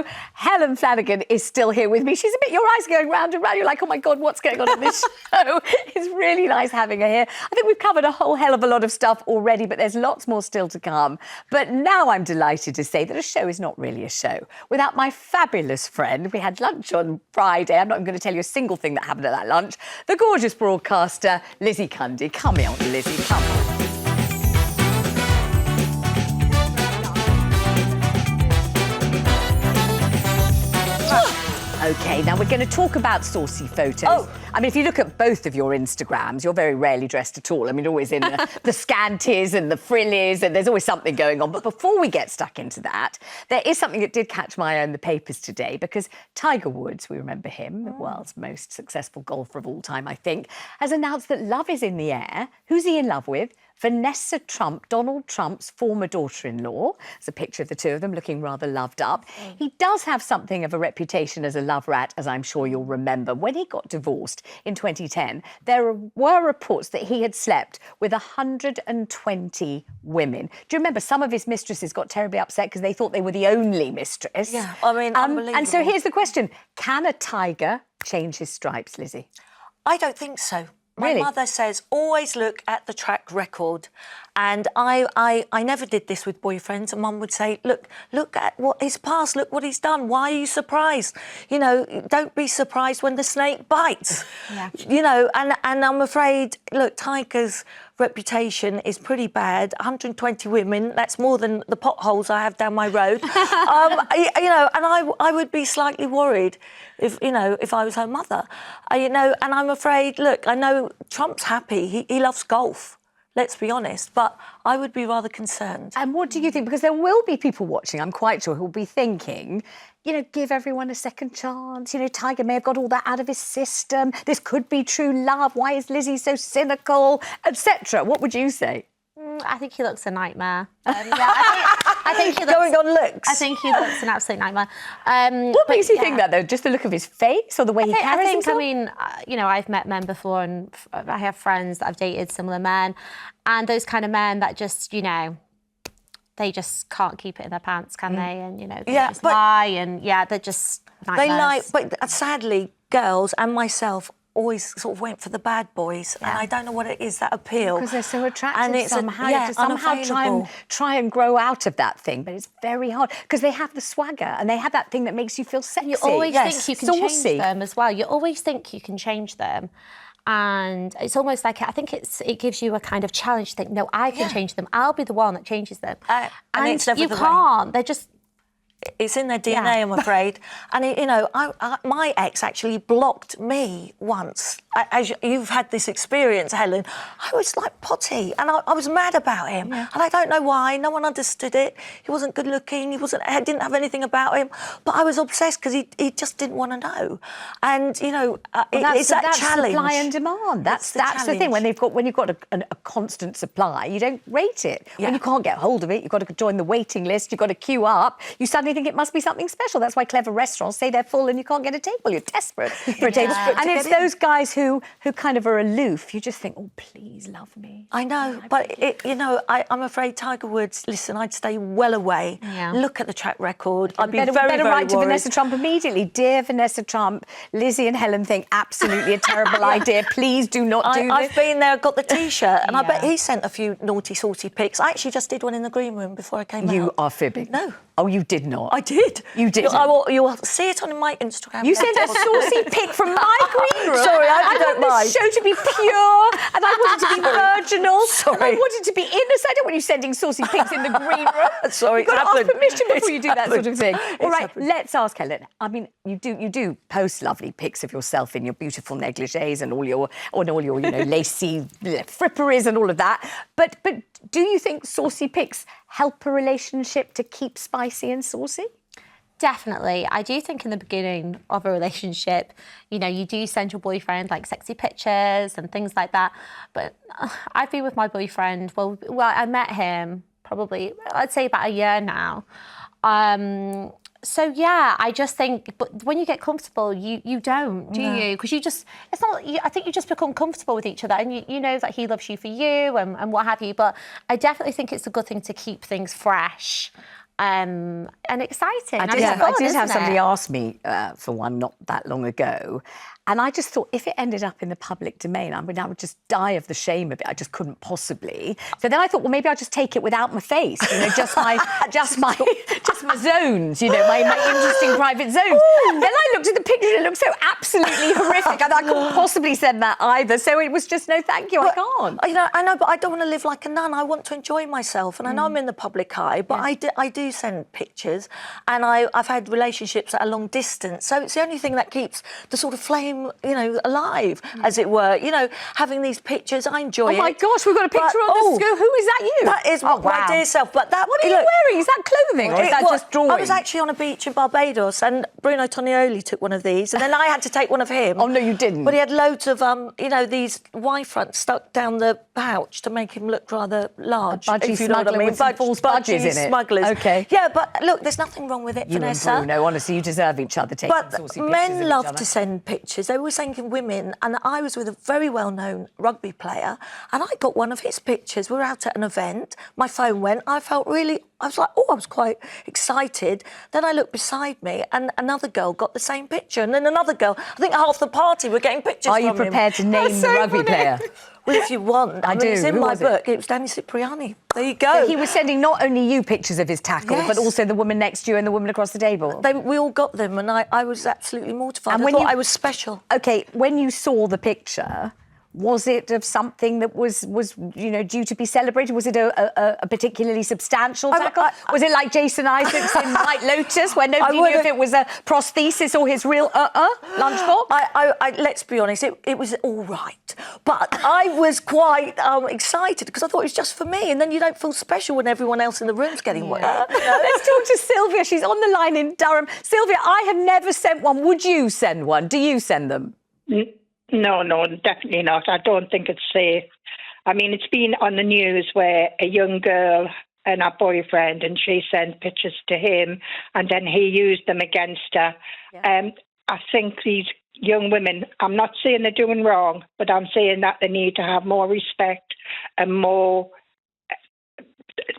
show. Helen Flanagan is still here with me. She's a bit, your eyes going round and round. You're like, oh my God, what's going on in this show? It's really nice having her here. I think we've covered a whole hell of a lot of stuff already, but there's lots more still to come. But now I'm delighted to say that a show is not really a show without my fabulous friend. We had lunch on Friday. I'm not even going to tell you a single thing that happened at that lunch. The gorgeous broadcaster, Lizzie Cundy. Come on, Lizzie, come on. OK, now we're going to talk about saucy photos. Oh. I mean, if you look at both of your Instagrams, you're very rarely dressed at all. I mean, always in the scanties and the frillies, and there's always something going on. But before we get stuck into that, there is something that did catch my eye in the papers today, because Tiger Woods, we remember him, the world's most successful golfer of all time, I think, has announced that love is in the air. Who's he in love with? Vanessa Trump, Donald Trump's former daughter-in-law. It's a picture of the two of them looking rather loved up. He does have something of a reputation as a love rat, as I'm sure you'll remember. When he got divorced in 2010, there were reports that he had slept with 120 women. Do you remember some of his mistresses got terribly upset because they thought they were the only mistress? Yeah, I mean, unbelievable. And so here's the question. Can a tiger change his stripes, Lizzie? I don't think so. Really? My mother says, always look at the track record. And I never did this with boyfriends. And Mum would say, look at what his past, look what he's done. Why are you surprised? You know, don't be surprised when the snake bites. Yeah. You know, and I'm afraid, look, Tiger's reputation is pretty bad. 120 women, that's more than the potholes I have down my road. You know, and I would be slightly worried if I was her mother. You know, and I'm afraid, look, I know Trump's happy. He loves golf. Let's be honest, but I would be rather concerned. And what do you think? Because there will be people watching, I'm quite sure, who will be thinking, you know, give everyone a second chance. You know, Tiger may have got all that out of his system. This could be true love. Why is Lizzie so cynical, etc.? What would you say? I think he looks a nightmare. I think he looks... Going on looks. I think he looks an absolute nightmare. What makes you think that, though? Just the look of his face or the way he carries himself? I mean, you know, I've met men before and I have friends that have dated similar men, and those kind of men that just, you know, they just can't keep it in their pants, can they? And, you know, they just lie and, they're just nightmares. They lie, but sadly, girls and myself always sort of went for the bad boys, and I don't know what it is that appeal. Because they're so attractive, and it's somehow. You have to somehow try and grow out of that thing, but it's very hard because they have the swagger and they have that thing that makes you feel sexy. You always think you can change them as well. You always think you can change them. And it's almost like, I think it gives you a kind of challenge to think, no, I can change them. I'll be the one that changes them. And you can't. They're just... It's in their DNA, I'm afraid. And, you know, my ex actually blocked me once. As you've had this experience, Helen, I was like potty, and I was mad about him. Yeah. And I don't know why. No one understood it. He wasn't good looking. I didn't have anything about him. But I was obsessed because he just didn't want to know. And, you know, it's that challenge. Supply and demand. That's the thing. When you've got a constant supply, you don't rate it. Yeah. When you can't get hold of it, you've got to join the waiting list. You've got to queue up. You suddenly think it must be something special. That's why clever restaurants say they're full and you can't get a table. You're desperate for a table. And it's those guys who kind of are aloof. You just think, oh, please love me. I know, but you know, I'm afraid Tiger Woods, listen, I'd stay well away. Yeah. Look at the track record. I'd be very write to worried. Vanessa Trump immediately. Dear Vanessa Trump, Lizzie and Helen think absolutely a terrible idea. Please do not do this. I've been there, got the T-shirt, and I bet he sent a few naughty, saucy pics. I actually just did one in the green room before I came out. You are fibbing. No. Oh, you did not? I did. You did. You'll see it on my Instagram. You sent a saucy pic from my green room. Sorry, I don't mind. I want this show to be pure, and I want it to be virginal. Sorry. And I want it to be innocent. I don't want you sending saucy pics in the green room. Sorry, You've got to ask permission before you do that sort of thing. All right, happened. let's ask Helen. I mean, you do post lovely pics of yourself in your beautiful negligés and all your you know, lacy fripperies and all of that. But do you think saucy pics help a relationship to keep spicy and saucy? Definitely. I do think in the beginning of a relationship, you know, you do send your boyfriend like sexy pictures and things like that. But I've been with my boyfriend, well, I met him probably, I'd say about a year now. So, yeah, I just think, but when you get comfortable, you don't, do you? Because I think you just become comfortable with each other, and you know that he loves you for you and what have you. But I definitely think it's a good thing to keep things fresh. and exciting. I And did, it's have, fun, I did have isn't somebody it? ask me for one not that long ago. And I just thought, if it ended up in the public domain, I would just die of the shame of it. I just couldn't possibly. So then I thought, well, maybe I'll just take it without my face, just my zones, my interesting private zones. Then I looked at the picture and it looked so absolutely horrific. I couldn't possibly send that either. So it was just, no, thank you, I can't. I know, but I don't want to live like a nun. I want to enjoy myself, and I know I'm in the public eye, but I do send pictures, and I've had relationships that are long distance. So it's the only thing that keeps the sort of flame, alive, as it were. Having these pictures, I enjoy it. Oh my gosh, we've got a picture on the school. Who is that you? That is my dear self. But that, what are you wearing? Is that clothing or is that just drawing? I was actually on a beach in Barbados, and Bruno Tonioli took one of these, and then I had to take one of him. Oh no, you didn't. But he had loads of these Y fronts stuck down the pouch to make him look rather large. Budgie smuggler with some false budgies in it. Smugglers. Okay. Yeah, but look, there's nothing wrong with it, Vanessa. And Bruno, honestly, you deserve each other taking But saucy pictures men of each love other. to send pictures. They were thanking women, and I was with a very well-known rugby player, and I got one of his pictures. We were out at an event. My phone went. I was like, I was quite excited. Then I looked beside me, and another girl got the same picture, and then another girl. I think half the party were getting pictures Are from you him. prepared to name the rugby player? Well, if you want. I mean, do. it's in Who my was it? book. It was Danny Cipriani. There you go. So he was sending not only you pictures of his tackle, Yes. but also the woman next to you and the woman across the table. We all got them, and I was absolutely mortified. And I when thought you- I was special. OK, when you saw the picture, was it of something that was due to be celebrated? Was it a particularly substantial tackle? Was it like Jason Isaacs in White Lotus, where nobody knew if it was a prosthesis or his real lunchbox? Let's be honest, it was all right. But I was quite excited because I thought it was just for me, and then you don't feel special when everyone else in the room's getting one. Let's talk to Sylvia. She's on the line in Durham. Sylvia, I have never sent one. Would you send one? Do you send them? No, definitely not. I don't think it's safe. I mean, it's been on the news where a young girl and her boyfriend, and she sent pictures to him, and then he used them against her. Yeah. I think these young women, I'm not saying they're doing wrong, but I'm saying that they need to have more respect and more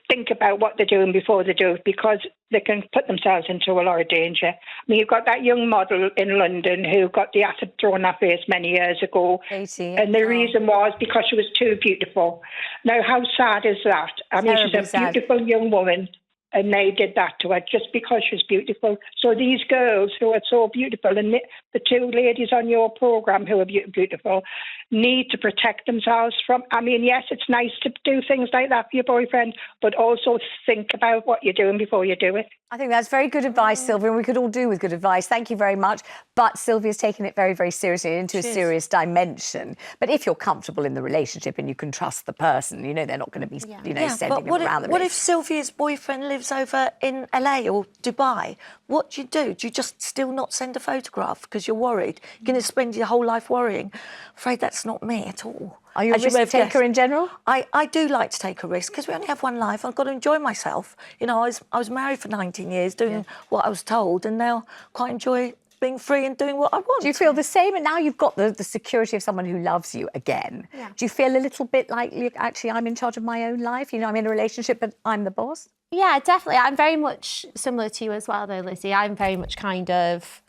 think about what they're doing before they do it, because they can put themselves into a lot of danger. I mean, you've got that young model in London who got the acid thrown in her face many years ago. Katie, and the reason was because she was too beautiful. Now, how sad is that? I mean, she's a beautiful young woman, and they did that to her just because she's beautiful. So these girls who are so beautiful, and the two ladies on your programme who are beautiful, need to protect themselves from... I mean, yes, it's nice to do things like that for your boyfriend, but also think about what you're doing before you do it. I think that's very good advice, Sylvia, and we could all do with good advice. Thank you very much. But Sylvia's taken it very, very seriously into a serious dimension. But if you're comfortable in the relationship and you can trust the person, they're not going to be, sending them around the What place. if Sylvia's boyfriend lives over in LA or Dubai? What do you do? Do you just still not send a photograph because you're worried? You're going to spend your whole life worrying? I'm afraid that's not me at all. Are you a risk taker in general? I do like to take a risk because we only have one life. I've got to enjoy myself. I was married for 19 years doing what I was told, and now quite enjoy being free and doing what I want. Do you feel the same? And now you've got the security of someone who loves you again. Yeah. Do you feel a little bit like, actually, I'm in charge of my own life? I'm in a relationship, but I'm the boss? Yeah, definitely. I'm very much similar to you as well, though, Lizzie. I'm very much kind of...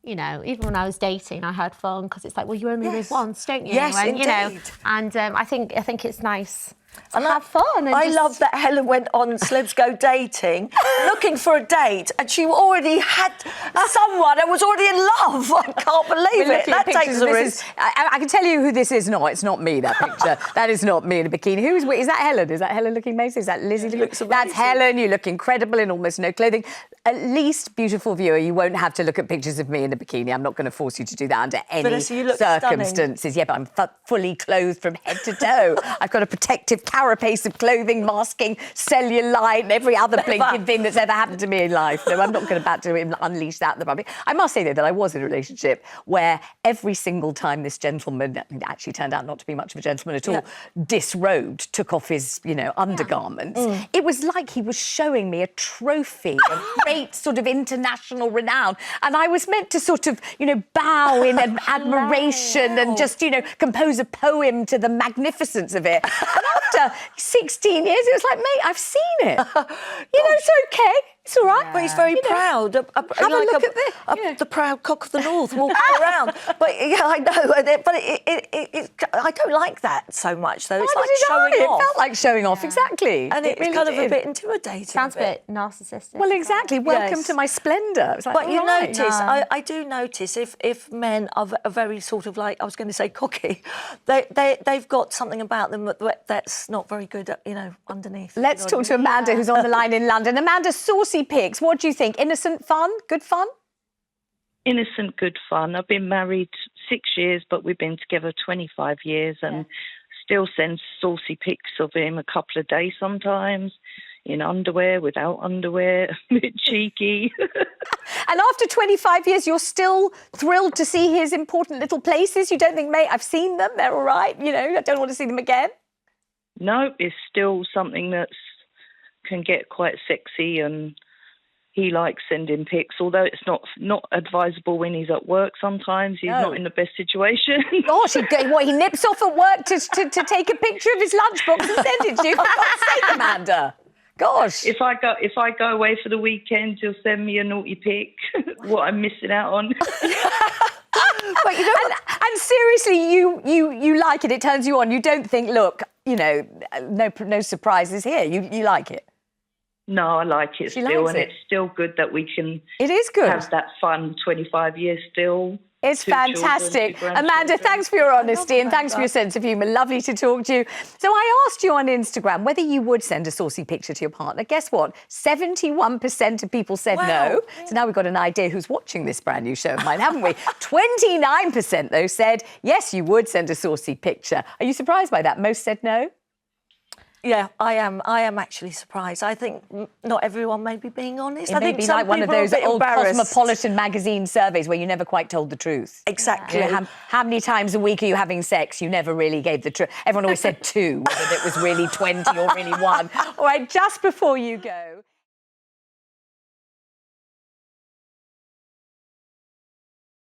even when I was dating, I had fun because it's like, well, you only live once, don't you? Yes, and, indeed. I think it's nice to have fun. And I love that Helen went on Celebs Go Dating, looking for a date, and she already had someone and was already in love. I can't believe it. That takes a risk. I can tell you who this is not. It's not me, that picture. That is not me in a bikini. Is that Helen? Is that Helen looking amazing? Is that Lizzie looking amazing? That's Helen. You look incredible in almost no clothing. At least, beautiful viewer, you won't have to look at pictures of me in a bikini. I'm not going to force you to do that under any Vanessa, you look circumstances. stunning. Yeah, but I'm fully clothed from head to toe. I've got a protective carapace of clothing, masking cellulite and every other blinking thing that's ever happened to me in life. No, I'm not going to unleash that in the public. I must say, though, that I was in a relationship where every single time this gentleman, actually turned out not to be much of a gentleman at all, disrobed, took off his, undergarments, it was like he was showing me a trophy of great sort of international renown. And I was meant to sort of, bow in admiration and just, compose a poem to the magnificence of it. And after after 16 years, it was like, mate, I've seen it. It's okay. It's all right. But he's very proud. Have a look at this. The proud cock of the north walking around. But yeah, I know. But I don't like that so much, though. It's like showing off. It felt like showing off, exactly. And it's really kind of did. a bit intimidating. Sounds a bit narcissistic. Well, exactly. Welcome Yes. to my splendour. It's like, But you all right. notice, I do notice if men are very sort of like, I was going to say cocky, they've got something about them that's not very good, underneath. Let's talk to Amanda, who's on the line in London. Amanda, saucy pics. What do you think? Innocent fun? Good fun? Innocent, good fun. I've been married 6 years, but we've been together 25 years and still send saucy pics of him a couple of days sometimes, in underwear, without underwear, a bit cheeky. And after 25 years, you're still thrilled to see his important little places? You don't think, mate, I've seen them, they're all right, I don't want to see them again? No, it's still something that can get quite sexy, and he likes sending pics, although it's not advisable when he's at work sometimes. He's not in the best situation. Gosh, he nips off at work to take a picture of his lunchbox and send it to you. For God's sake, Amanda. Gosh. If I go away for the weekend, he'll send me a naughty pic, what I'm missing out on. But and seriously, you like it. It turns you on. You don't think, look, no surprises here. You like it. No, I like it still, and it's still good that we can. It is good. Have that fun. 25 years still. It's fantastic. Amanda, thanks for your honesty and thanks for your sense of humour. Lovely to talk to you. So I asked you on Instagram whether you would send a saucy picture to your partner. Guess what? 71% of people said no. So now we've got an idea who's watching this brand new show of mine, haven't we? 29% though said, yes, you would send a saucy picture. Are you surprised by that? Most said no? Yeah, I am actually surprised. I think not everyone may be being honest. It I may think be some like one of people are a those bit old embarrassed. Cosmopolitan magazine surveys where you never quite told the truth. Exactly. How many times a week are you having sex? You never really gave the truth. Everyone always said 2, whether it was really 20 or really 1. All right, just before you go...